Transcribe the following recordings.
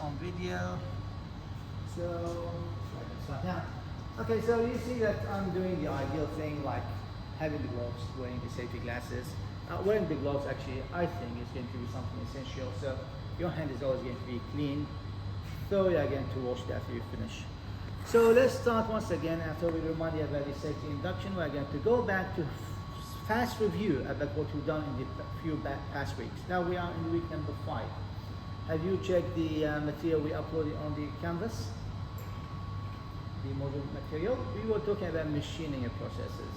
on video. So, okay, so you see that I'm doing the ideal thing, like having the gloves, wearing the safety glasses. Wearing the gloves actually, I think, is going to be something essential. So your hand is always going to be clean, thoroughly again to wash it after you finish. So let's start once again. After we remind you about the safety induction, we're going to go back to fast review about what we've done in the few past weeks. Now we are in week number 5. Have you checked the material we uploaded on the canvas? The model material? We were talking about machining processes.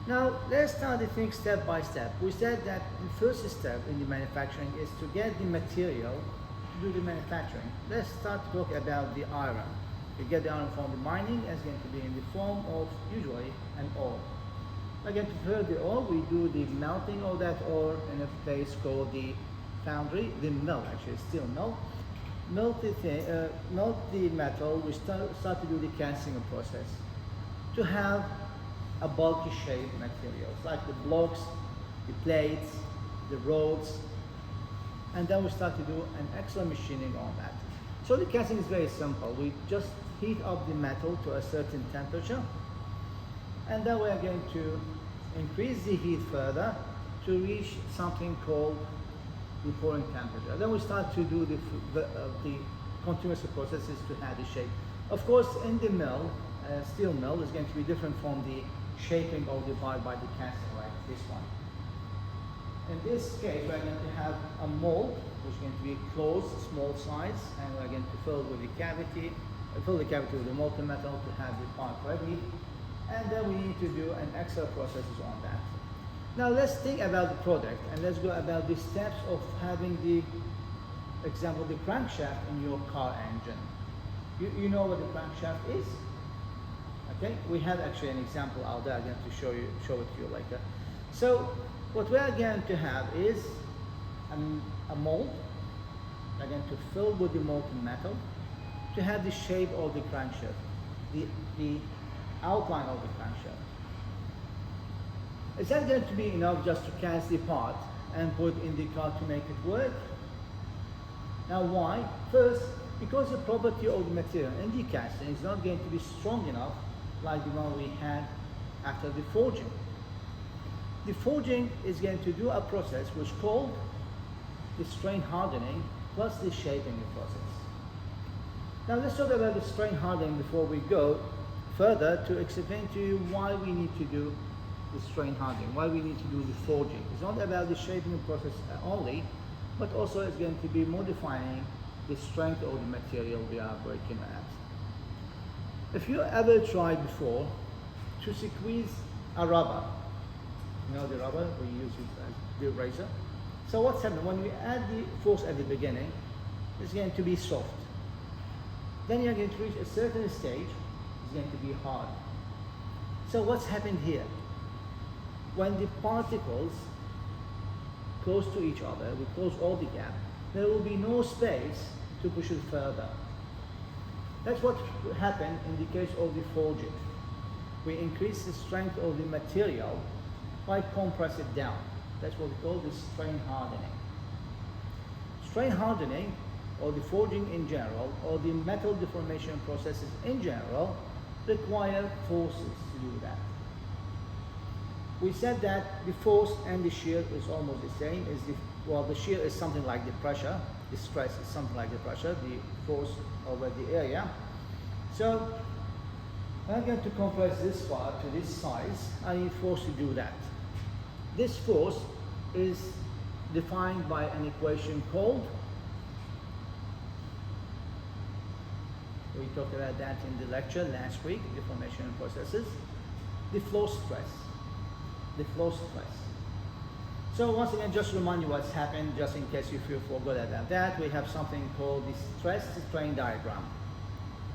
Now let's start the thing step by step. We said that the first step in the manufacturing is to get the material to do the manufacturing. Let's start to talk about the iron. We get the iron from the mining, and it's going to be in the form of usually an ore. Again, to prepare the ore, we do the melting of that ore in a place called the foundry, the mill actually, steel mill. Melt the metal, we start to do the casting process to have a bulky shape materials like the blocks, the plates, the rods, and then we start to do an excellent machining on that. So the casting is very simple. We just heat up the metal to a certain temperature, and then we are going to increase the heat further to reach something called the pouring temperature. Then we start to do the continuous processes to have the shape. Of course, in the mill, steel mill is going to be different from the shaping of the bar by the casting, like this one. In this case, we're going to have a mold, which is going to be closed, small size, and we're going to fill with the cavity, fill the cavity with the molten metal to have the part ready. And then we need to do an extra processes on that. Now let's think about the product, and let's go about the steps of having the example, the crankshaft in your car engine. You know what the crankshaft is? Okay, we have actually an example out there. I'm going to show it to you later. So what we are going to have is a mold. We're going to fill with the molten metal to have the shape of the crankshaft, the outline of the crankshaft. Is that going to be enough just to cast the part and put in the car to make it work? Now why? First, because the property of the material in the casting is not going to be strong enough like the one we had after the forging. The forging is going to do a process which is called the strain hardening plus the shaping process. Now let's talk about the strain hardening before we go further to explain to you why we need to do the strain hardening, why we need to do the forging. It's not about the shaping process only, but also it's going to be modifying the strength of the material we are working at. If you ever tried before to squeeze a rubber, you know the rubber, we use it as the razor. So what's happening, when we add the force at the beginning, it's going to be soft. Then you're going to reach a certain stage, it's going to be hard. So what's happened here? When the particles close to each other, we close all the gap, there will be no space to push it further. That's what happened in the case of the forging. We increase the strength of the material by compress it down. That's what we call the strain hardening. Strain hardening, or the forging in general, or the metal deformation processes in general, require forces to do that. We said that the force and the shear is almost the same. The shear is something like the pressure, the stress is something like the pressure, the force over the area. So I'm going to compress this part to this size. I need force to do that. This force is defined by an equation called, we talked about that in the lecture last week, deformation processes, the flow stress. The flow stress. So once again, just remind you what's happened, just in case if you forgot about that, we have something called the stress-strain diagram.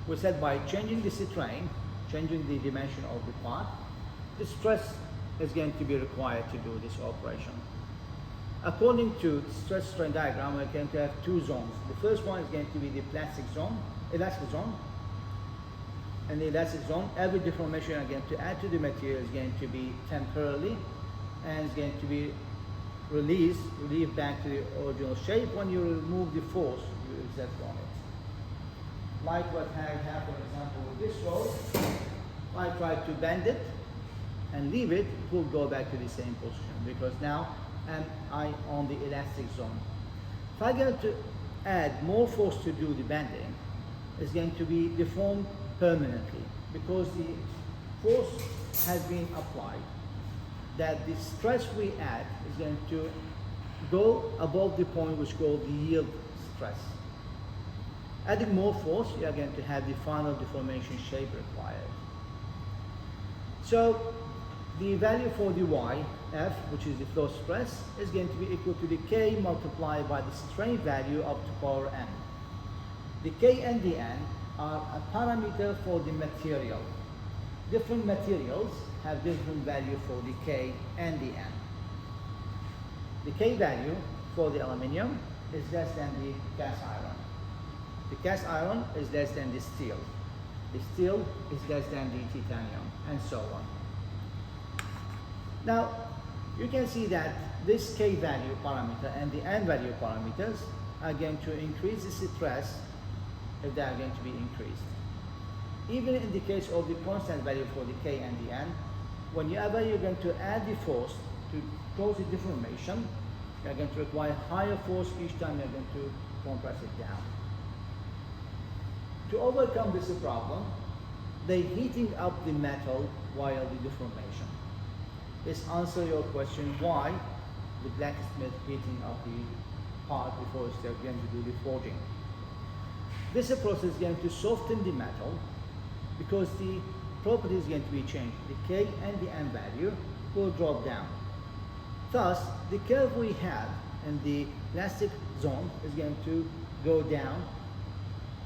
We said by changing the strain, changing the dimension of the part, the stress is going to be required to do this operation. According to the stress-strain diagram, we're going to have two zones. The first one is going to be the elastic zone, and the elastic zone, every deformation you're going to add to the material is going to be temporarily, and it's going to be relieved back to the original shape when you remove the force to exert on it. Like what I have, for example, with this roll, if I try to bend it and leave it, it will go back to the same position because now I'm on the elastic zone. If I go to add more force to do the bending, it's going to be deformed permanently because the force has been applied, that the stress we add is going to go above the point which is called the yield stress. Adding more force, you are going to have the final deformation shape required. So the value for the y, F, which is the flow stress, is going to be equal to the K multiplied by the strain value up to power n. The K and the n are a parameter for the material. Different materials have different value for the K and the n. The K value for the aluminium is less than the cast iron. The cast iron is less than the steel. The steel is less than the titanium, and so on. Now, you can see that this K value parameter and the N value parameters are going to increase the stress if they are going to be increased. Even in the case of the constant value for the K and the N, whenever you're going to add the force to cause the deformation, you're going to require higher force each time you're going to compress it down. To overcome this problem, they're heating up the metal while the deformation. This answers your question why the blacksmith heating up the part before they're going to do the forging. This process is going to soften the metal because the property is going to be changed. The K and the N value will drop down. Thus, the curve we have in the plastic zone is going to go down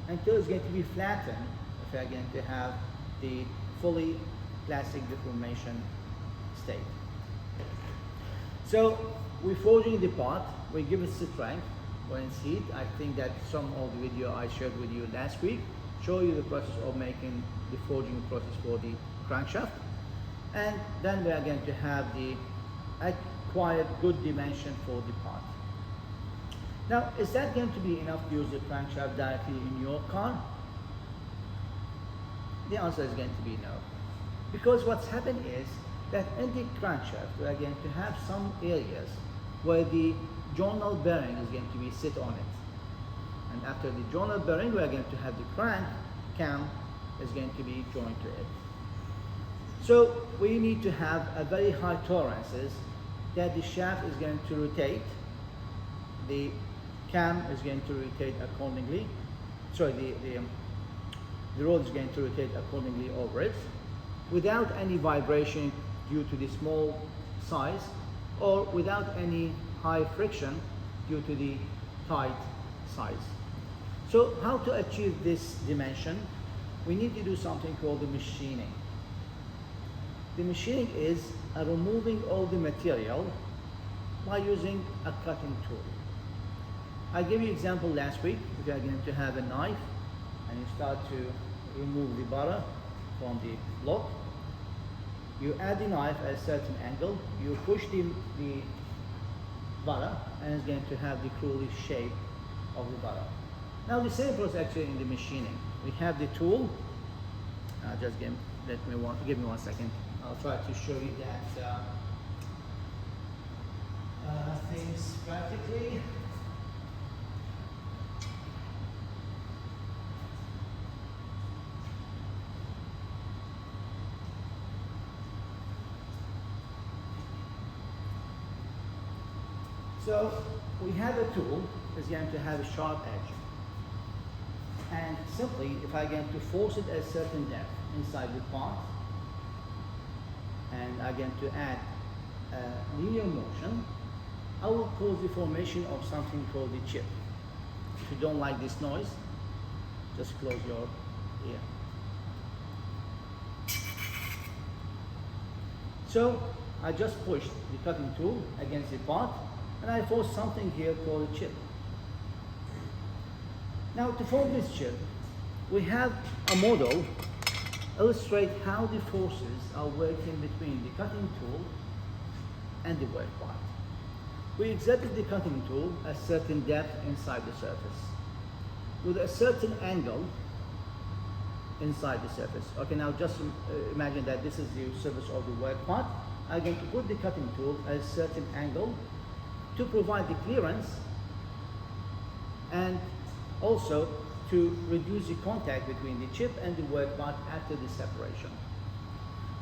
until it's going to be flattened if we are going to have the fully plastic deformation state. So we're forging the part, we give it strength when it's heat. I think that some of the video I shared with you last week show you the process of making the forging process for the crankshaft, and then we are going to have the acquired good dimension for the part. Now, is that going to be enough to use the crankshaft directly in your car? The answer is going to be no. Because what's happened is that in the crankshaft, we are going to have some areas where the journal bearing is going to be sit on it. And after the journal bearing, we are going to have the crank cam is going to be joined to it. So we need to have a very high tolerances that the shaft is going to rotate, the cam is going to rotate accordingly, sorry, the rod is going to rotate accordingly over it without any vibration due to the small size or without any high friction due to the tight size. So how to achieve this dimension? We need to do something called the machining. The machining is removing all the material by using a cutting tool. I gave you an example last week. If you are going to have a knife and you start to remove the butter from the block, you add the knife at a certain angle, you push the butter, and it's going to have the cruelly shape of the butter. Now the same process actually in the machining. We have the tool. Just give me 1 second. I'll try to show you that things practically. So we have a tool that's going to have a sharp edge. And simply, if I'm going to force it at a certain depth inside the part, and I'm going to add a linear motion, I will cause the formation of something called the chip. If you don't like this noise, just close your ear. So I just pushed the cutting tool against the part, and I force something here called a chip. Now to form this chip, we have a model illustrate how the forces are working between the cutting tool and the work part. We exerted the cutting tool at certain depth inside the surface. with a certain angle inside the surface. Okay, now just imagine that this is the surface of the work part. I'm going to put the cutting tool at a certain angle to provide the clearance and also to reduce the contact between the chip and the work part after the separation.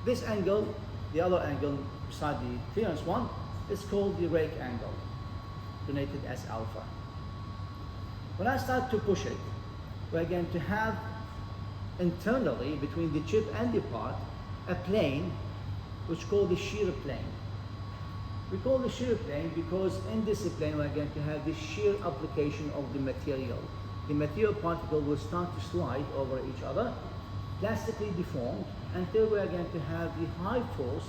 This angle, the other angle beside the clearance one, is called the rake angle, denoted as alpha. When I start to push it, we're going to have internally between the chip and the part a plane which is called the shear plane. We call the shear plane because in this plane we're going to have the shear application of the material. The material particle will start to slide over each other, plastically deformed, until we are going to have the high force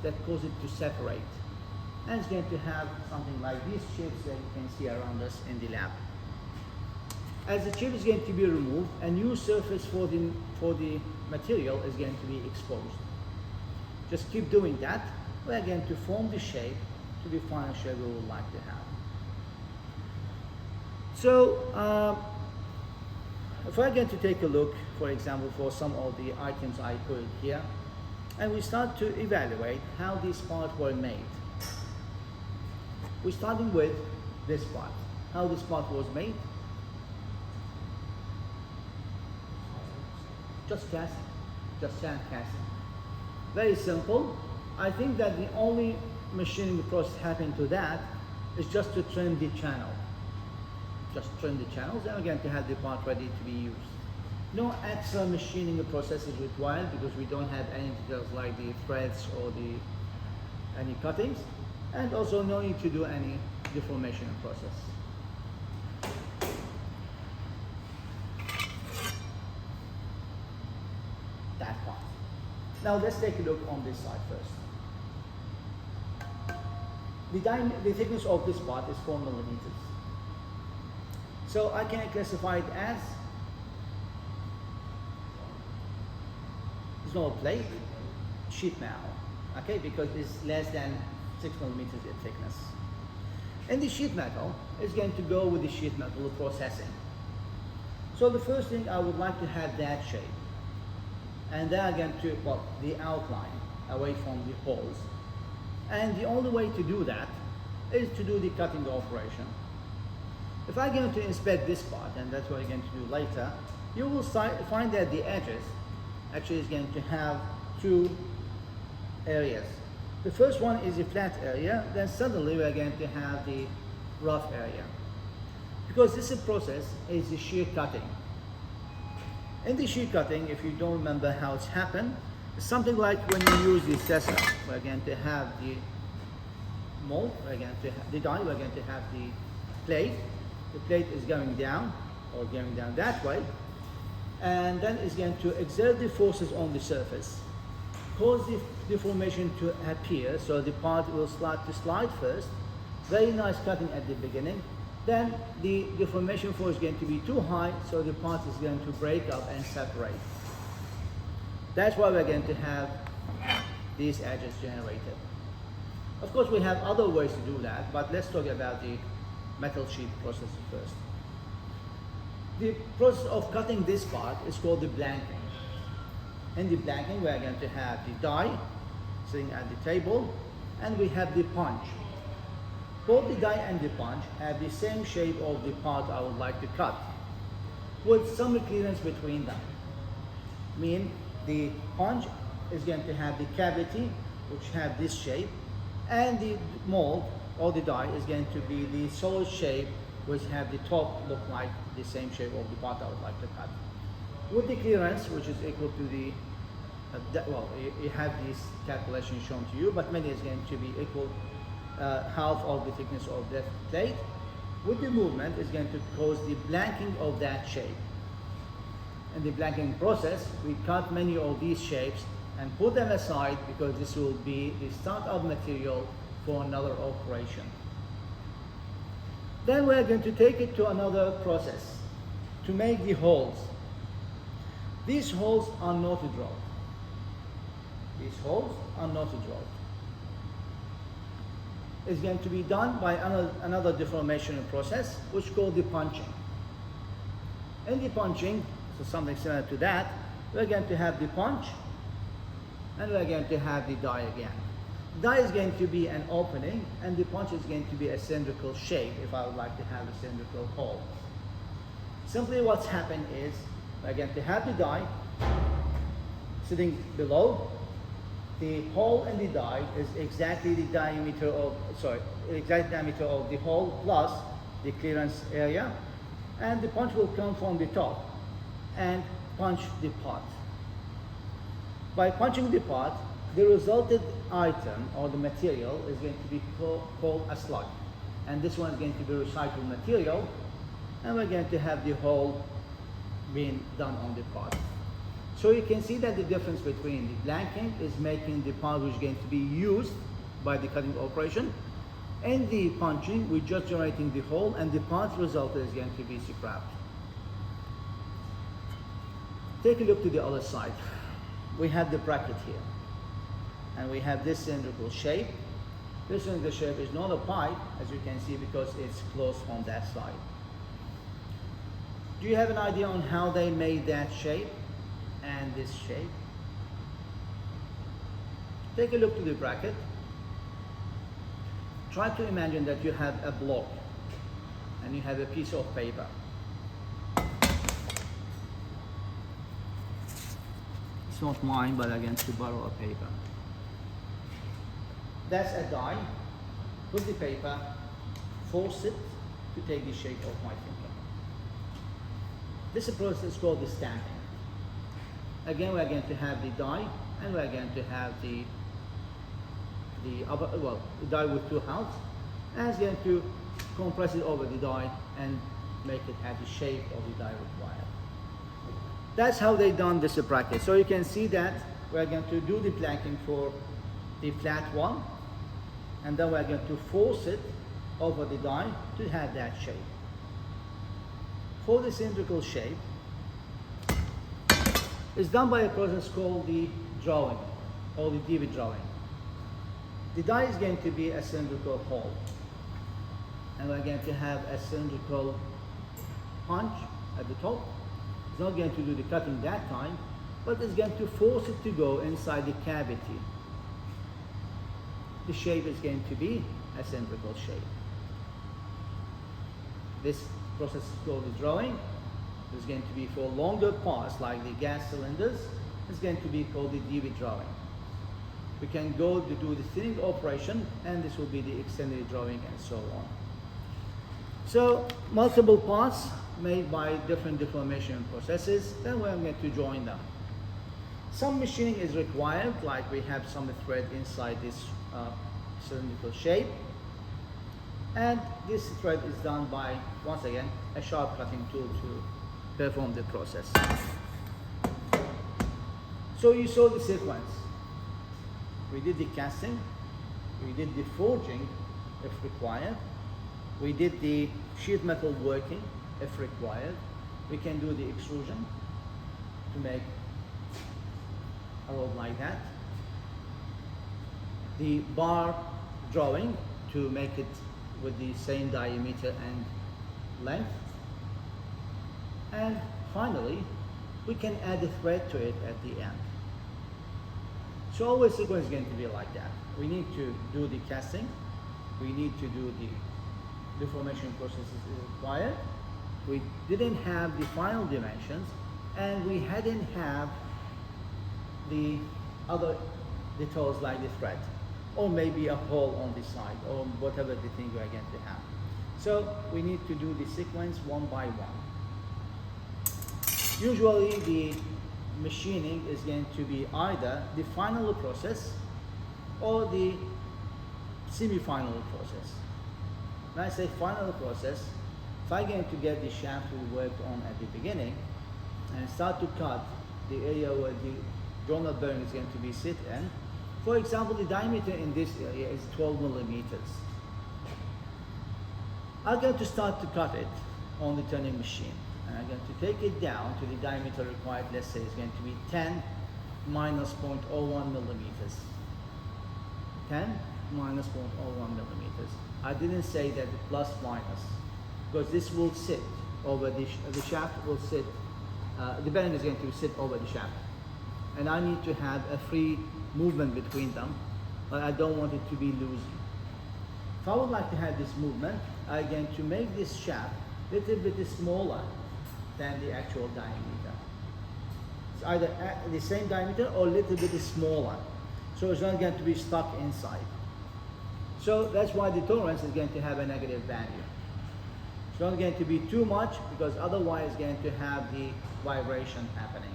that causes it to separate. And it's going to have something like these chips that you can see around us in the lab. As the chip is going to be removed, a new surface for the material is going to be exposed. Just keep doing that. We are going to form the shape to the final shape we would like to have. So, if we're going to take a look, for example, for some of the items I put here, and we start to evaluate how these parts were made. We're starting with this part. How this part was made? Just casting, just sand casting. Very simple. I think that the only machining process happening to that is just to trim the channel. Just trim the channels, and we're going to have the part ready to be used. No extra machining process is required because we don't have any details like the threads or any cuttings, and also no need to do any deformation process. That part. Now let's take a look on this side first. The thickness of this part is 4 millimeters. So I can classify it as it's not a plate, sheet metal, okay, because it's less than 6 millimeters in thickness. And the sheet metal is going to go with the sheet metal processing. So the first thing I would like to have that shape, and then I'm going to put the outline away from the holes. And the only way to do that is to do the cutting operation. If I'm going to inspect this part, and that's what I'm going to do later, you will find that the edges actually is going to have two areas. The first one is a flat area, then suddenly we're going to have the rough area. Because this process is the shear cutting. In the shear cutting, if you don't remember how it's happened, it's something like when you use the scissor, we're going to have the mold, we're going to have the die, we're going to have the plate. The plate is going down, or going down that way, and then it's going to exert the forces on the surface, cause the deformation to appear, so the part will start to slide first. Very nice cutting at the beginning. Then the deformation force is going to be too high, so the part is going to break up and separate. That's why we're going to have these edges generated. Of course, we have other ways to do that, but let's talk about the metal sheet process first. The process of cutting this part is called the blanking. In the blanking, we are going to have the die sitting at the table, and we have the punch. Both the die and the punch have the same shape of the part I would like to cut, with some clearance between them. Mean the punch is going to have the cavity, which have this shape, and the mold or the die is going to be the solid shape, which have the top look like the same shape of the part I would like to cut. With the clearance, which is equal to the, you have this calculation shown to you, but mainly it's going to be equal half of the thickness of that plate. With the movement, it's going to cause the blanking of that shape. In the blanking process, we cut many of these shapes and put them aside because this will be the start-up material for another operation. Then we're going to take it to another process to make the holes. These holes are not drilled. These holes are not drilled. It's going to be done by another deformation process, which is called the punching. In the punching, so something similar to that, we're going to have the punch, and we're going to have the die again. Die is going to be an opening, and the punch is going to be a cylindrical shape if I would like to have a cylindrical hole. Simply what's happened is we're going to have the die sitting below. The hole in the die is exactly the diameter of, exact diameter of the hole plus the clearance area, and the punch will come from the top and punch the pot. By punching the pot, the resulted item or the material is going to be called a slug, and this one is going to be recycled material, and we're going to have the hole being done on the pot. So you can see that the difference between the blanking is making the part which is going to be used by the cutting operation, and the punching we're just generating the hole, and the part resulted is going to be scrapped. Take a look to the other side. We have the bracket here, and we have this cylindrical shape. This cylindrical shape is not a pipe, as you can see, because it's closed on that side. Do you have an idea on how they made that shape and this shape? Take a look to the bracket. Try to imagine that you have a block and you have a piece of paper. It's not mine, but I'm going to borrow a paper. That's a die. Put the paper, force it to take the shape of my finger. This process is called the stamping. Again, we're going to have the die, and we're going to have the die with two halves, and it's going to compress it over the die and make it have the shape of the die required. That's how they done this bracket. So you can see that we're going to do the planking for the flat one, and then we're going to force it over the die to have that shape. For the cylindrical shape, it's done by a process called the drawing, or the divot drawing. The die is going to be a cylindrical hole, and we're going to have a cylindrical punch at the top. It's not going to do the cutting that time, but it's going to force it to go inside the cavity. The shape is going to be a cylindrical shape. This process is called the drawing. It's going to be for longer parts like the gas cylinders. It's going to be called the divot drawing. We can go to do the thinning operation, and this will be the extended drawing, and so on. So multiple parts made by different deformation processes, then we're going to join them. Some machining is required, like we have some thread inside this cylindrical shape, and this thread is done by, once again, a sharp cutting tool to perform the process. So you saw the sequence. We did the casting, we did the forging if required, we did the sheet metal working if required, we can do the extrusion to make a rod like that, the bar drawing to make it with the same diameter and length, and finally we can add a thread to it at the end. So always sequence is going to be like that. We need to do the casting, we need to do the deformation processes required. We didn't have the final dimensions, and we hadn't have the other details like the thread, or maybe a hole on the side, or whatever the thing we are going to have. So we need to do the sequence one by one. Usually the machining is going to be either the final process or the semi-final process. When I say final process, if I'm going to get the shaft we worked on at the beginning and start to cut the area where the journal bearing is going to be sit in, for example, the diameter in this area is 12 millimeters. I'm going to start to cut it on the turning machine, and I'm going to take it down to the diameter required. Let's say it's going to be 10 minus 0.01 millimeters. 10 minus 0.01 millimeters. I didn't say that plus minus, because this will sit over the shaft will sit, the bearing is going to sit over the shaft. And I need to have a free movement between them, but I don't want it to be loose. If I would like to have this movement, I'm going to make this shaft a little bit smaller than the actual diameter. It's either the same diameter or a little bit smaller, so it's not going to be stuck inside. So that's why the tolerance is going to have a negative value. It's not going to be too much, because otherwise it's going to have the vibration happening.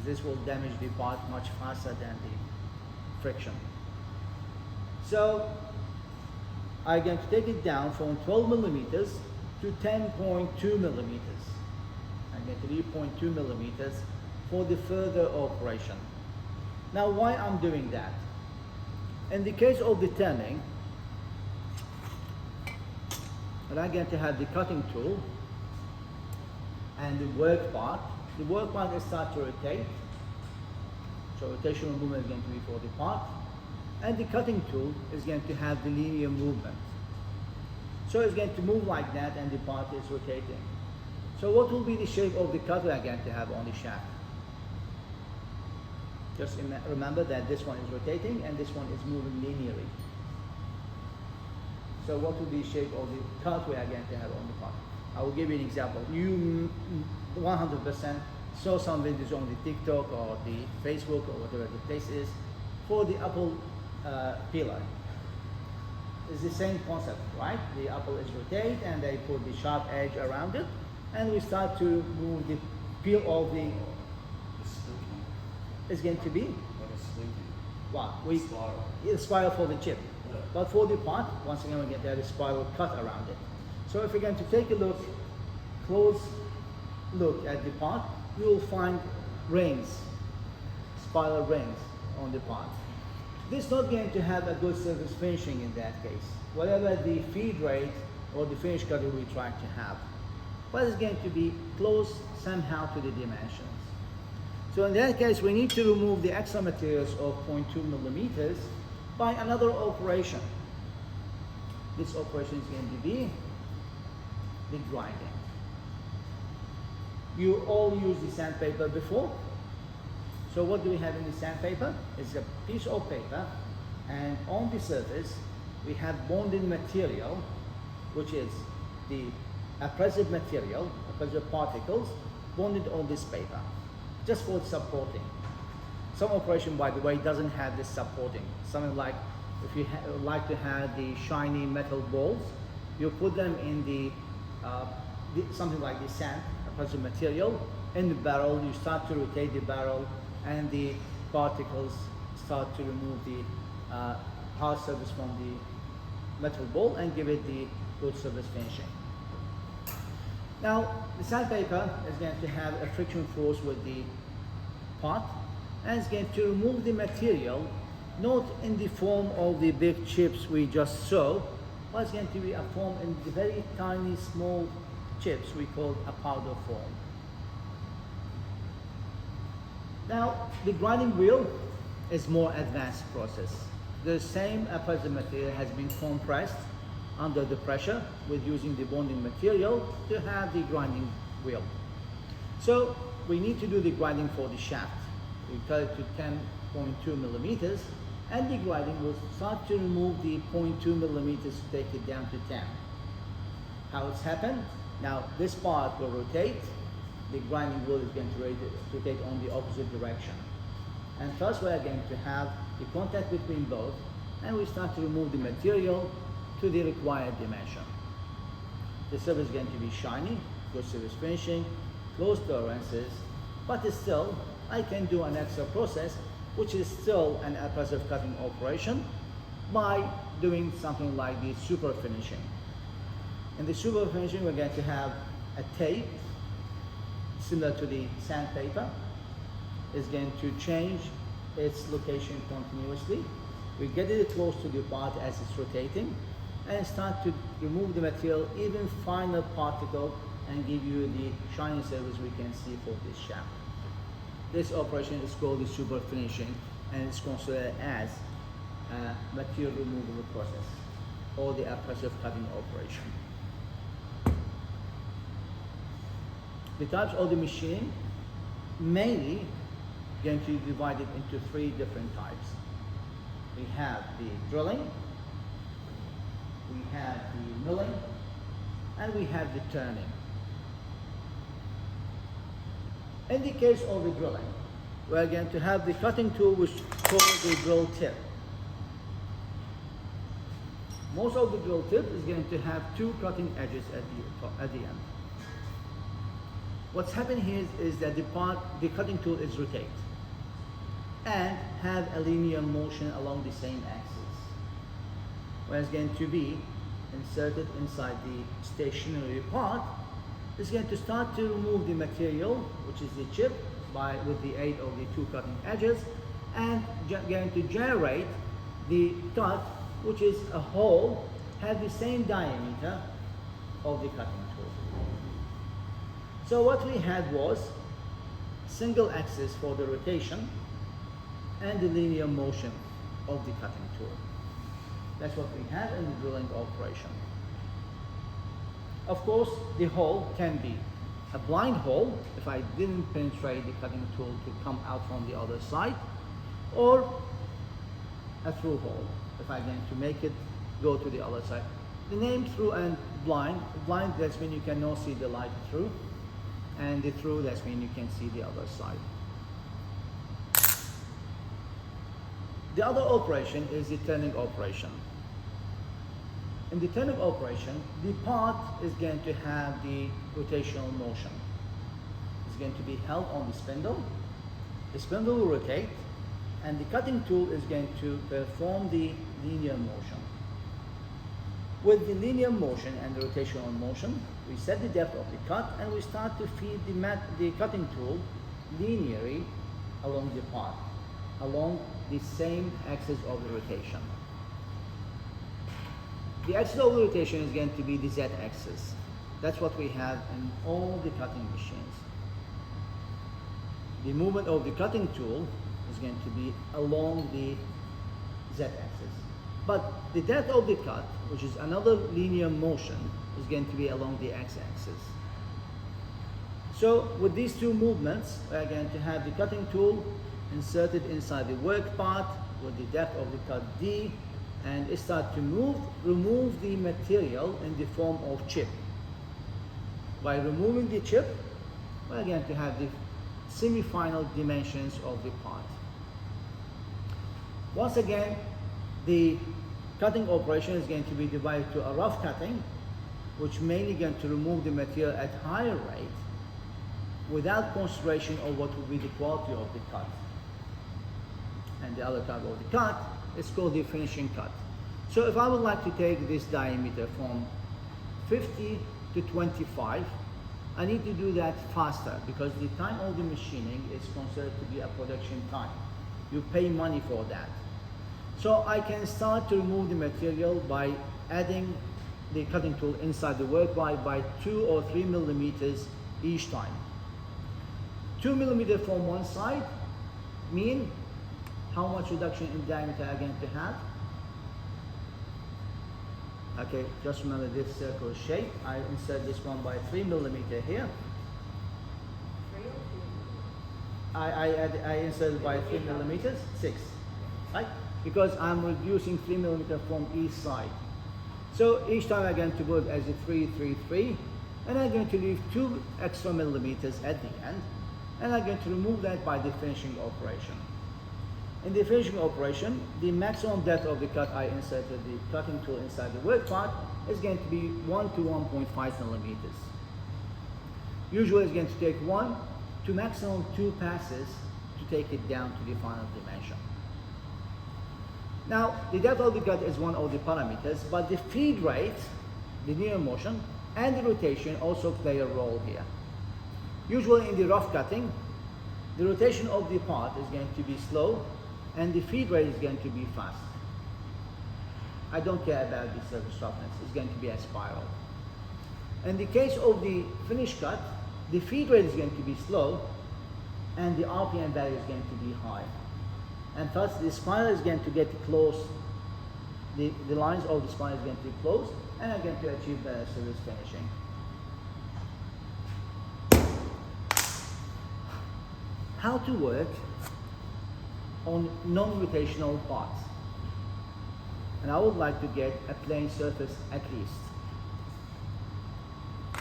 This will damage the part much faster than the friction. So I'm going to take it down from 12 millimeters to 10.2 millimeters. I'm going to leave 0.2 millimeters for the further operation. Now, why I'm doing that? In the case of the turning, and I'm going to have the cutting tool and the work part. The work part is start to rotate. So rotational movement is going to be for the part. And the cutting tool is going to have the linear movement. So it's going to move like that, and the part is rotating. So what will be the shape of the cut we are going to have on the shaft? Just remember that this one is rotating and this one is moving linearly. So what will be the shape of the cut we are going to have on the part? I will give you an example. You 100% saw some videos on the TikTok or the Facebook or whatever the place is for the apple peeler. It's the same concept, right? The apple is rotate and they put the sharp edge around it, and we start to move the peel of the. It's going to be what? Spiral for the chip. Yeah. But for the part, once again, we get that spiral cut around it. So if we're going to take a look, close look at the part, you will find rings, spiral rings on the part. This is not going to have a good surface finishing in that case, whatever the feed rate or the finish cut we try to have. But it's going to be close somehow to the dimensions. So in that case, we need to remove the extra materials of 0.2 millimeters by another operation. This operation is going to be the grinding. You all used the sandpaper before. So what do we have in the sandpaper? It's a piece of paper, and on the surface we have bonding material, which is the abrasive material, abrasive particles, bonded on this paper, just for supporting. Some operation, by the way, doesn't have this supporting. Something like, if you like to have the shiny metal balls, you put them in the something like the sand, abrasive material, in the barrel. You start to rotate the barrel, and the particles start to remove the hard surface from the metal ball and give it the good surface finishing. Now, the sandpaper is going to have a friction force with the part, and it's going to remove the material, not in the form of the big chips we just saw, but it's going to be a form in the very tiny small chips we call a powder form. Now, the grinding wheel is more advanced process. The same abrasive material has been compressed under the pressure with using the bonding material to have the grinding wheel. So we need to do the grinding for the shaft. We cut it to 10.2 millimeters, and the grinding will start to remove the 0.2 millimeters to take it down to 10. How it's happened? Now this part will rotate. The grinding wheel is going to rotate on the opposite direction. And first we are going to have the contact between both, and we start to remove the material to the required dimension. The surface is going to be shiny, good surface finishing, close tolerances, but still I can do an extra process, which is still an abrasive cutting operation, by doing something like the super finishing. In the super finishing, we're going to have a tape similar to the sandpaper. Is going to change its location continuously. We get it close to the part as it's rotating, and start to remove the material, even finer particle, and give you the shiny surface we can see for this shaft. This operation is called the super finishing, and it's considered as a material removal process, or the abrasive cutting operation. the types of the machine mainly going to be divided into three different types. We have the drilling, we have the milling, and we have the turning. In the case of the drilling, we are going to have the cutting tool which is called the drill tip. Most of the drill tip is going to have two cutting edges at the end. What's happening here is that the cutting tool is rotate and have a linear motion along the same axis, where it's going to be inserted inside the stationary part. It's going to start to remove the material, which is the chip, with the aid of the two cutting edges, and going to generate the cut, which is a hole, have the same diameter of the cutting tool. So what we had was single axis for the rotation and the linear motion of the cutting tool. That's what we had in the drilling operation. Of course, the hole can be a blind hole if I didn't penetrate the cutting tool to come out from the other side, or a through hole if I'm going to make it go to the other side. The name through and blind, that's when you cannot see the light through, and the through, that's when you can see the other side. The other operation is the turning operation. In the turning operation, the part is going to have the rotational motion. It's going to be held on the spindle. The spindle will rotate, and the cutting tool is going to perform the linear motion. With the linear motion and the rotational motion, we set the depth of the cut, and we start to feed the cutting tool linearly along the part, along the same axis of the rotation. The axis of the rotation is going to be the z-axis. That's what we have in all the cutting machines. The movement of the cutting tool is going to be along the z-axis. But the depth of the cut, which is another linear motion, is going to be along the x-axis. So with these two movements, we are going to have the cutting tool inserted inside the work part with the depth of the cut D, and it starts to remove the material in the form of chip. By removing the chip, we are going to have the semi-final dimensions of the part. Once again, the cutting operation is going to be divided to a rough cutting, which mainly going to remove the material at higher rate without consideration of what will be the quality of the cut. And the other type of the cut is called the finishing cut. So if I would like to take this diameter from 50 to 25, I need to do that faster because the time of the machining is considered to be a production time. You pay money for that. So I can start to remove the material by adding the cutting tool inside the work by 2 or 3 millimeters each time. 2 millimeters from one side mean how much reduction in diameter I'm going to have. Okay, just remember this circle shape. I insert this one by 3 millimeters here. I insert by 3 millimeters, 6, right? Because I'm reducing 3 millimeters from each side. So each time I'm going to go as a 3, 3, 3, and I'm going to leave 2 extra millimeters at the end, and I'm going to remove that by the finishing operation. In the finishing operation, the maximum depth of the cut I inserted the cutting tool inside the work part is going to be 1 to 1.5 millimeters. Usually it's going to take 1 to maximum 2 passes to take it down to the final dimension. Now, the depth of the cut is one of the parameters, but the feed rate, the linear motion, and the rotation also play a role here. Usually in the rough cutting, the rotation of the part is going to be slow, and the feed rate is going to be fast. I don't care about the surface roughness, it's going to be a spiral. In the case of the finished cut, the feed rate is going to be slow, and the RPM value is going to be high. And thus the spiral is going to get close, the lines of the spiral is going to be close, and I'm going to achieve better surface finishing. how to work on non-rotational parts. And I would like to get a plane surface at least.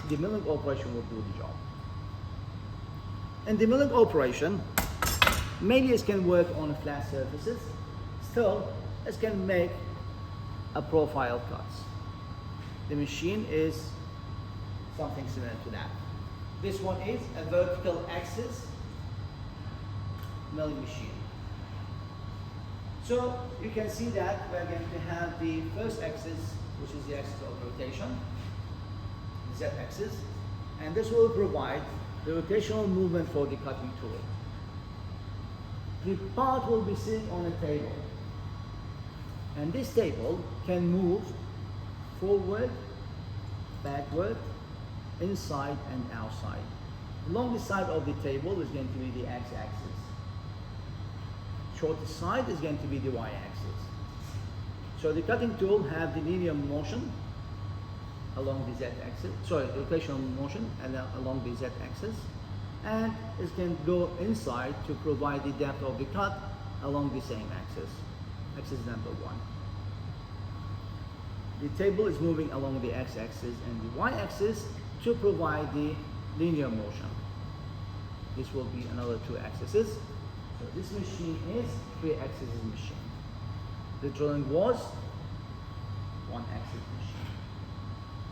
The milling operation will do the job. In the milling operation, mainly it can work on flat surfaces. Still, it can make a profile cuts. The machine is something similar to that. This one is a vertical axis milling machine. So you can see that we're going to have the first axis, which is the axis of rotation, the z-axis, and this will provide the rotational movement for the cutting tool. The part will be sitting on a table, and this table can move forward, backward, inside and outside. Along the side of the table is going to be the x-axis. Shortest side is going to be the y-axis. So the cutting tool have the linear motion along the z-axis, sorry, the rotational motion and along the z-axis, and it can go inside to provide the depth of the cut along the same axis, axis number 1. The table is moving along the x-axis and the y-axis to provide the linear motion. This will be another 2 axes. So this machine is 3-axis machine. The drilling was 1-axis machine.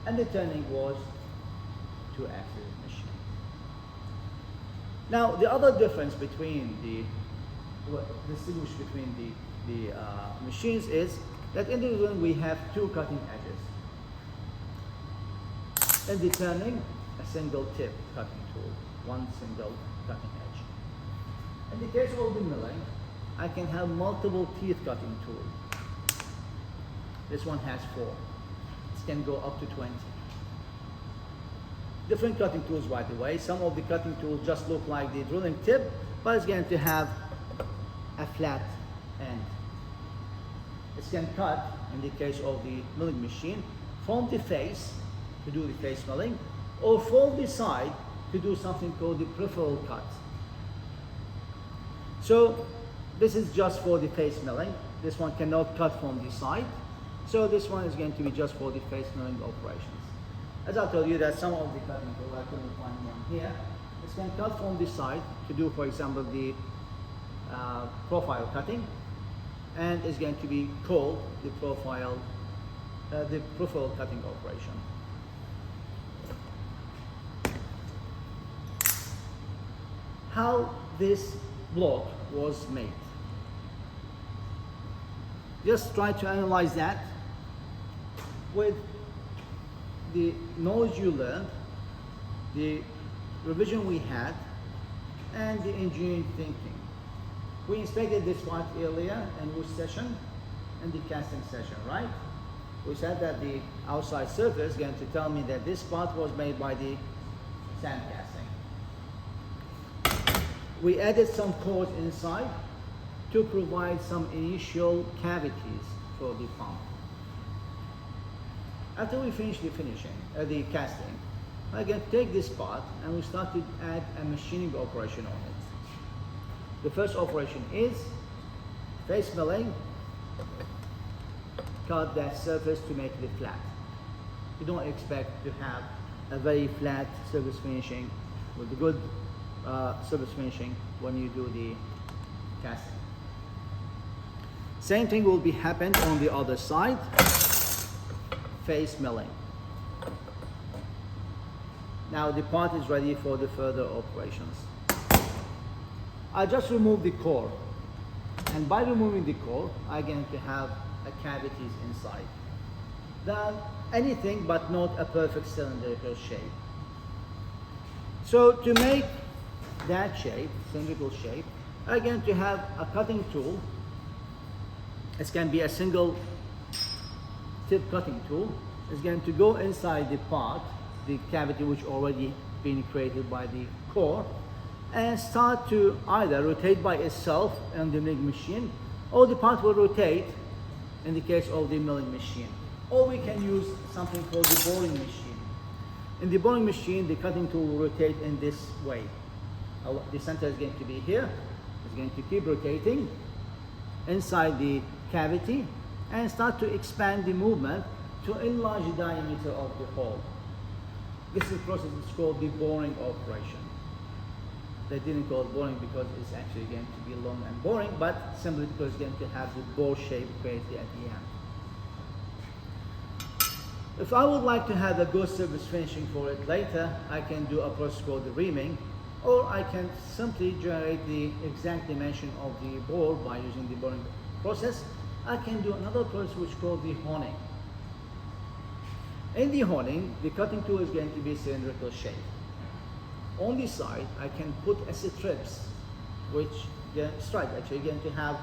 And the turning was 2-axis machine. Now the other difference between distinguish between the machines is that in the drilling we have 2 cutting edges. In the turning, a single tip cutting tool, 1 single cutting edge. In the case of the milling, I can have multiple teeth cutting tools. This one has 4. It can go up to 20. Different cutting tools, by the way. Some of the cutting tools just look like the drilling tip, but it's going to have a flat end. It can cut, in the case of the milling machine, from the face to do the face milling, or from the side to do something called the peripheral cut. So this is just for the face milling. This one cannot cut from the side. So this one is going to be just for the face milling operations. As I told you that some of the cutting tools, I couldn't find one here. It can cut from the side to do, for example, the profile cutting, and it's going to be called the profile cutting operation. How this block was made. Just try to analyze that with the knowledge you learned, the revision we had, and the engineering thinking. We inspected this part earlier in which session? In the casting session, right? We said that the outside surface is going to tell me that this part was made by the sand casting. We added some cores inside to provide some initial cavities for the pump. After we finish the casting, I can take this part and we start to add a machining operation on it. The first operation is face milling, cut that surface to make it flat. You don't expect to have a very flat surface finishing with a good surface finishing when you do the casting. Same thing will be happen on the other side, face milling. Now the part is ready for the further operations. I just remove the core, and by removing the core, I'm going to have cavities inside. Then anything but not a perfect cylindrical shape. So to make that shape, cylindrical shape, I'm going to have a cutting tool. It can be a single tip cutting tool. It's going to go inside the part, the cavity which already been created by the core, and start to either rotate by itself on the milling machine, or the part will rotate in the case of the milling machine. Or we can use something called the boring machine. In the boring machine, the cutting tool will rotate in this way. The center is going to be here. It's going to keep rotating inside the cavity and start to expand the movement to enlarge the diameter of the hole. This is a process that's called the boring operation. They didn't call it boring because it's actually going to be long and boring, but simply because it's going to have the bore shape created at the end. If I would like to have a good surface finishing for it later, I can do a process called the reaming, or I can simply generate the exact dimension of the bore by using the boring process. I can do another process which is called the honing. In the honing, the cutting tool is going to be cylindrical shape. On the side, I can put strips, which strike actually going to have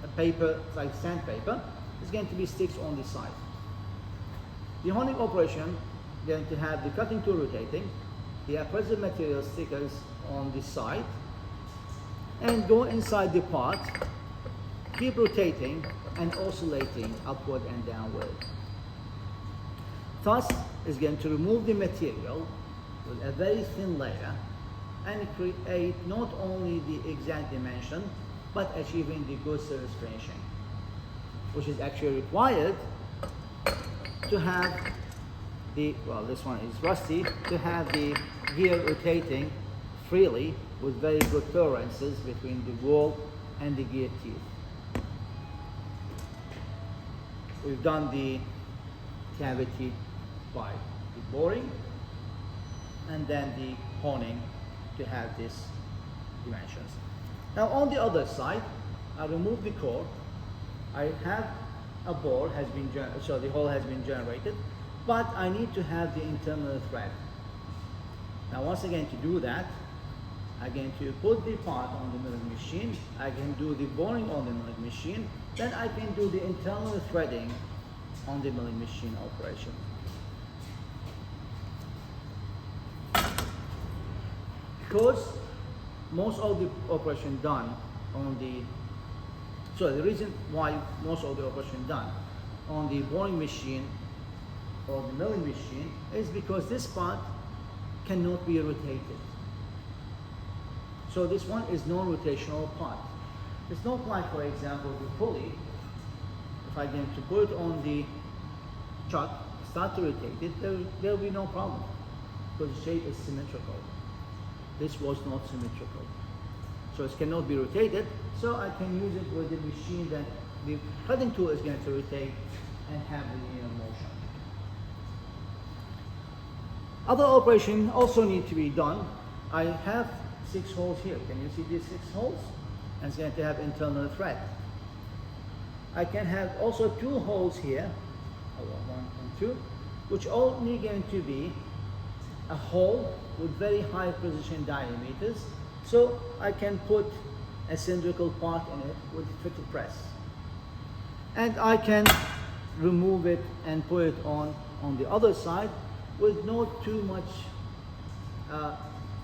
a paper like sandpaper. It's going to be sticks on the side. The honing operation going to have the cutting tool rotating, the abrasive material stickers on the side, and go inside the part, keep rotating and oscillating upward and downward. Thus, is going to remove the material with a very thin layer and create not only the exact dimension, but achieving the good surface finishing, which is actually required to have the, well, this one is rusty, to have the gear rotating freely with very good tolerances between the wall and the gear teeth. We've done the cavity by the boring and then the honing to have these dimensions. Now on the other side, I remove the core. I have a bore has been so the hole has been generated, but I need to have the internal thread. Now once again, to do that, I'm going to put the part on the milling machine. I can do the boring on the milling machine. Then I can do the internal threading on the milling machine operation. Because most of the operation done on the, so the reason why most of the operation done on the boring machine or the milling machine is because this part cannot be rotated. So this one is non-rotational part. It's not like, for example, the pulley. If I get to put it on the chuck, start to rotate it, there will be no problem because the shape is symmetrical. This was not symmetrical. So it cannot be rotated, so I can use it with the machine that the cutting tool is going to rotate and have the linear motion. Other operations also need to be done. I have 6 holes here. Can you see these 6 holes? And it's going to have internal thread. I can have also 2 holes here, 1 and 2, which only going to be a hole with very high precision diameters. So I can put a cylindrical part in it with fitted press. And I can remove it and put it on the other side with not too much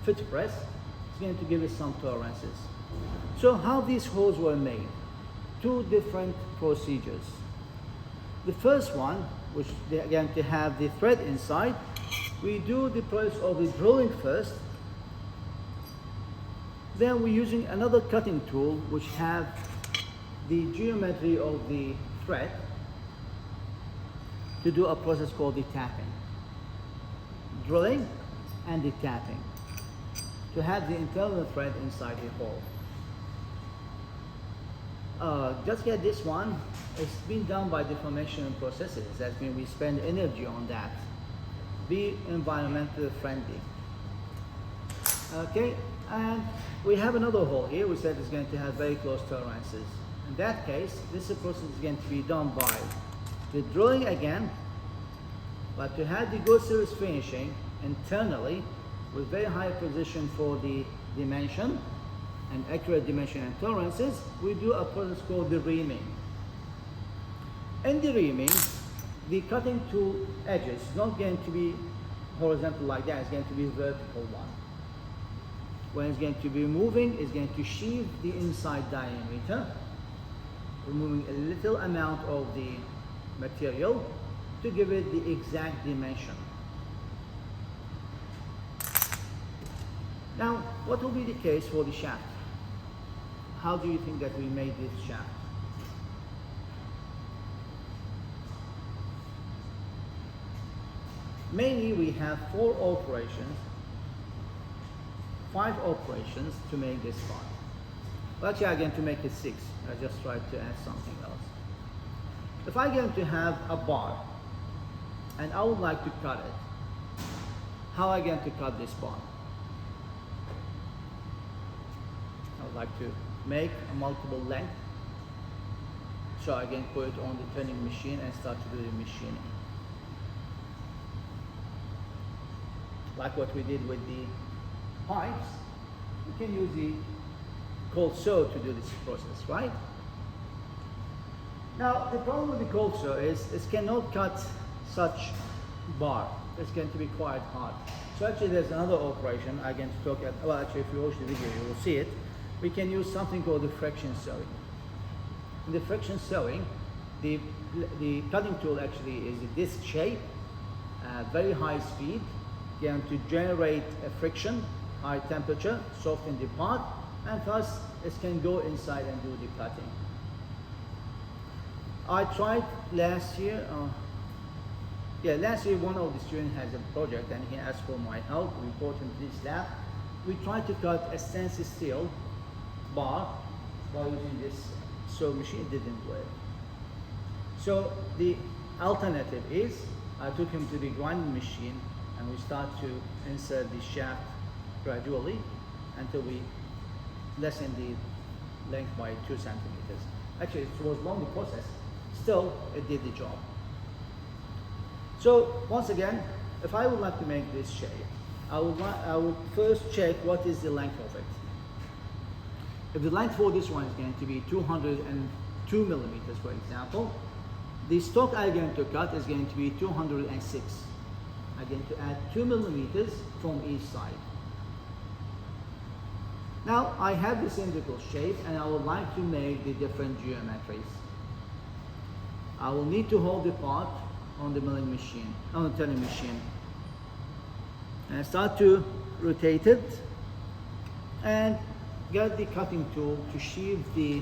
fit press. It's going to give us some tolerances. So how these holes were made? 2 different procedures. The first one, which they're going to have the thread inside, we do the process of the drilling first. Then we're using another cutting tool which have the geometry of the thread to do a process called the tapping. Drilling and the tapping to have the internal thread inside the hole. Just get this one, it's been done by deformation processes. That means we spend energy on that. Be environmentally friendly. Okay, and we have another hole here. We said it's going to have very close tolerances. In that case, this process is going to be done by the drilling again, but to have the good surface finishing internally with very high precision for the dimension and accurate dimension and tolerances, we do a process called the reaming. In the reaming, the cutting tool edges is not going to be horizontal like that, it's going to be vertical one. When it's going to be moving, it's going to sheave the inside diameter, removing a little amount of the material to give it the exact dimension. Now, what will be the case for the shaft? How do you think that we made this shaft? Mainly we have 5 operations to make this part. Well, actually I'm going to make it 6. I just tried to add something else. If I'm going to have a bar and I would like to cut it, how am I going to cut this bar? I would like to make a multiple length. So I can put it on the turning machine and start to do the machining. Like what we did with the pipes, we can use the cold saw to do this process, right? Now, the problem with the cold saw is it cannot cut such bar. It's going to be quite hard. So actually there's another operation I can talk about. Well, actually if you watch the video you will see it. We can use something called the friction sewing. In the friction sewing, the cutting tool actually is a disc shape, very high speed, going to generate a friction, high temperature, soften the part, and thus it can go inside and do the cutting. I tried last year, last year one of the students has a project and he asked for my help. We brought him to this lab. We tried to cut a stainless steel bar by using this sewing machine. It didn't work. So the alternative is I took him to the grinding machine and we start to insert the shaft gradually until we lessen the length by 2 centimeters. Actually, it was a long process. Still, it did the job. So once again, if I would like to make this shape, I would first check what is the length of it. If the length for this one is going to be 202 millimeters, for example, the stock I'm going to cut is going to be 206. I'm going to add 2 millimeters from each side. Now I have the cylindrical shape and I would like to make the different geometries. I will need to hold the part on the milling machine, on the turning machine. And I start to rotate it and get the cutting tool to shear the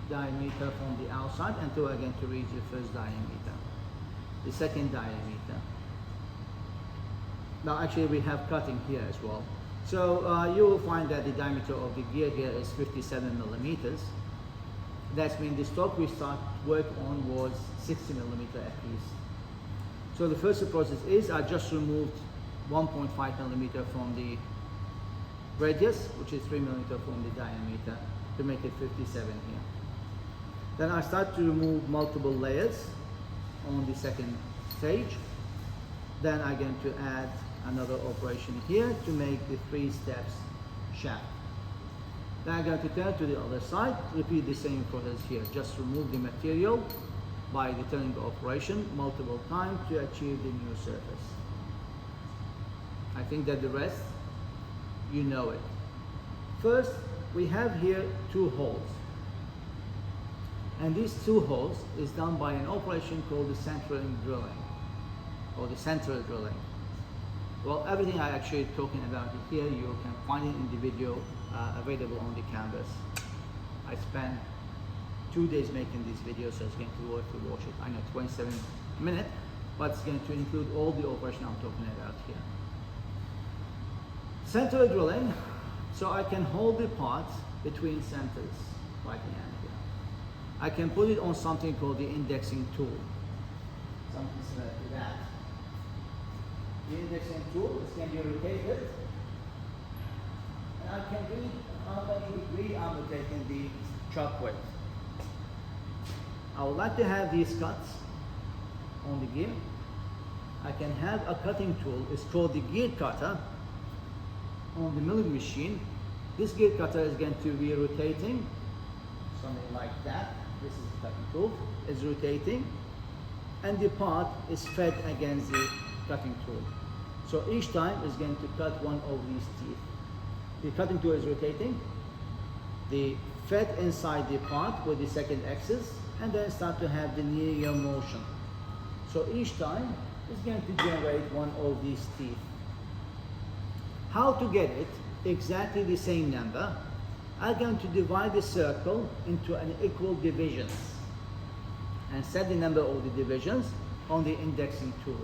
diameter from the outside until I get to reach the first diameter, the second diameter. Now actually we have cutting here as well. So you will find that the diameter of the gear here is 57 millimeters. That means the stock we start work on was 60 millimeter at least. So the first process is I just removed 1.5 millimeter from the radius, which is 3 millimeter from the diameter, to make it 57 here. Then I start to remove multiple layers on the second stage. Then I'm going to add another operation here to make the 3 steps shaft. Then I'm going to turn to the other side, repeat the same process here. Just remove the material by the turning operation multiple times to achieve the new surface. I think that the rest, you know it. First, we have here 2 holes. And these 2 holes is done by an operation called the centering drilling, or the central drilling. Well, everything I actually talking about here, you can find it in the video available on the canvas. I spent 2 days making this video, so it's going to be worth to watch it. I know 27 minutes, but it's going to include all the operation I'm talking about here. Central drilling, so I can hold the part between centers like the end here. I can put it on something called the indexing tool, something similar to that. The indexing tool is going to be rotated, and I can read how many degree I'm rotating the chuck width. I would like to have these cuts on the gear. I can have a cutting tool, it's called the gear cutter, on the milling machine. This gear cutter is going to be rotating, something like that. This is the cutting tool, is rotating, and the part is fed against the cutting tool. So each time is going to cut one of these teeth. The cutting tool is rotating, the fed inside the part with the second axis, and then start to have the linear motion. So each time is going to generate one of these teeth. How to get it exactly the same number, I'm going to divide the circle into an equal divisions and set the number of the divisions on the indexing tool.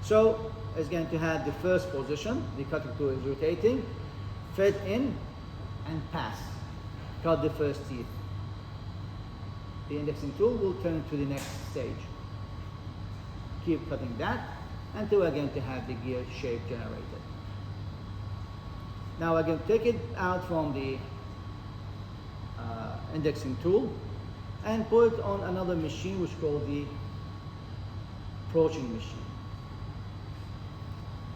So it's going to have the first position, the cutting tool is rotating, fed in and pass, cut the first teeth. The indexing tool will turn to the next stage. Keep cutting that until we're going to have the gear shape generated. Now we're going to take it out from the indexing tool and put it on another machine which is called the approaching machine.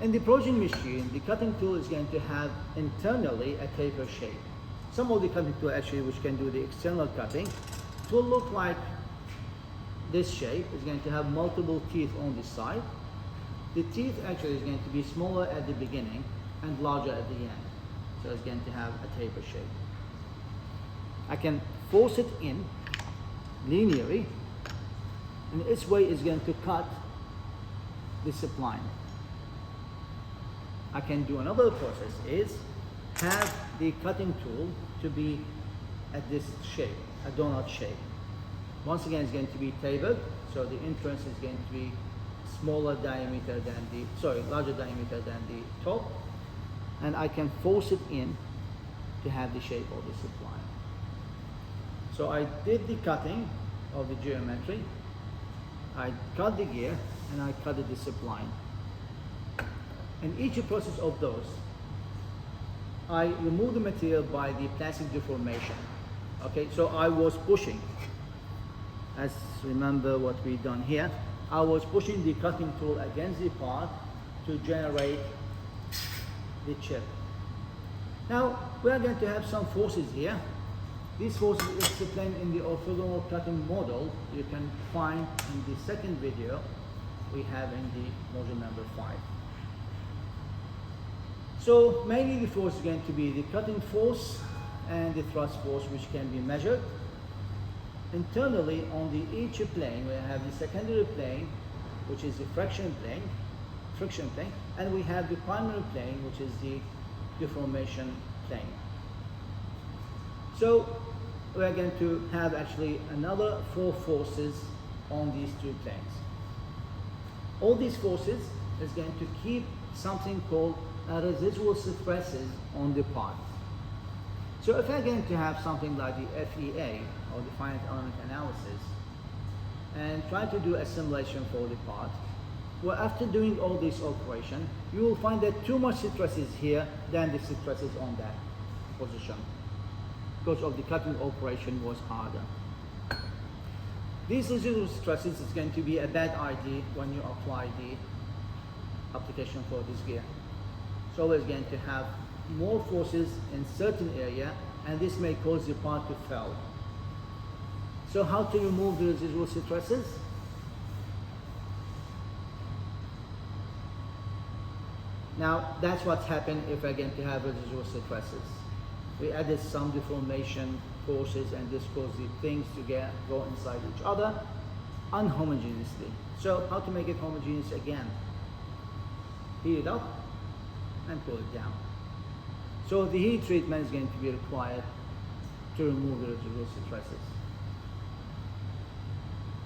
In the approaching machine, the cutting tool is going to have internally a taper shape. Some of the cutting tool actually which can do the external cutting, it will look like this shape. It's going to have multiple teeth on the side. The teeth actually is going to be smaller at the beginning and larger at the end. So it's going to have a taper shape. I can force it in linearly, and its way is going to cut the spline. I can do another process is have the cutting tool to be at this shape, a donut shape. Once again, it's going to be tapered, so the entrance is going to be larger diameter than the top, and I can force it in to have the shape of the spline. So I did the cutting of the geometry, I cut the gear, and I cut the spline. In each process of those, I remove the material by the plastic deformation. Okay, so I was pushing, as remember what we've done here, I was pushing the cutting tool against the part to generate the chip. Now, we are going to have some forces here. These forces is explained in the orthogonal cutting model you can find in the second video we have in the module number 5. So mainly the force is going to be the cutting force and the thrust force, which can be measured. Internally on the each plane we have the secondary plane, which is the friction plane, and we have the primary plane, which is the deformation plane. So we are going to have actually another 4 forces on these 2 planes. All these forces is going to keep something called residual stresses on the part. So if I'm going to have something like the FEA, or the finite element analysis, and try to do a simulation for the part, well, after doing all this operation, you will find that too much stresses here than the stresses on that position, because of the cutting operation was harder. These residual stresses is going to be a bad idea when you apply the application for this gear. So it's going to have more forces in certain area, and this may cause the part to fail. So how to remove the residual stresses? Now that's what happened if we're going to have residual stresses. We added some deformation forces, and this caused the things to go inside each other unhomogeneously. So how to make it homogeneous again? Heat it up and cool it down. So the heat treatment is going to be required to remove the residual stresses.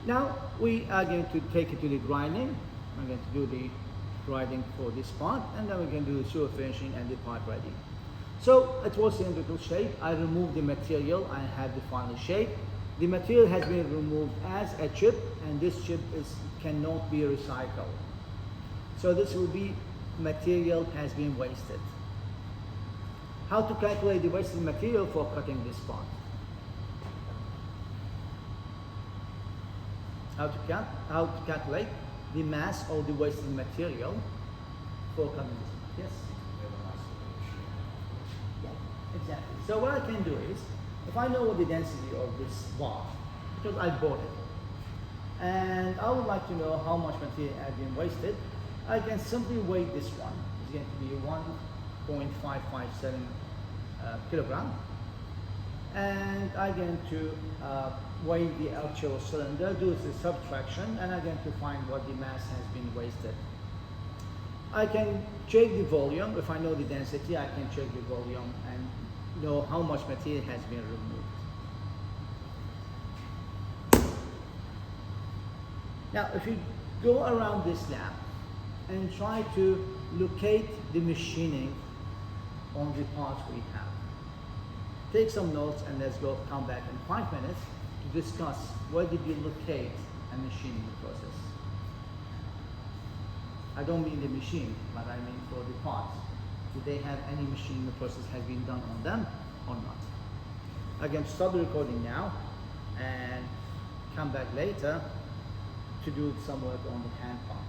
Now we are going to take it to the grinding. I'm going to do the grinding for this part, and then we're going to do the super finishing and the part ready. So it was cylindrical shape. I removed the material. I have the final shape. The material has been removed as a chip, and this chip cannot be recycled. So this will be material has been wasted. How to calculate the wasted material for cutting this part? How to calculate the mass of the wasted material for cutting this part? Yes? Yeah, exactly. So what I can do is, if I know what the density of this bar, because I bought it, and I would like to know how much material has been wasted, I can simply weigh this one. It's going to be 1.557 kilogram, and I'm going to weigh the actual cylinder, do the subtraction, and I'm going to find what the mass has been wasted. I can check the volume. If I know the density, I can check the volume and know how much material has been removed. Now, if you go around this lab and try to locate the machining on the parts we have, take some notes and let's come back in 5 minutes to discuss where did you locate a machining process. I don't mean the machine, but I mean for the parts. Do they have any machining process has been done on them or not? I can stop the recording now and come back later to do some work on the hand part.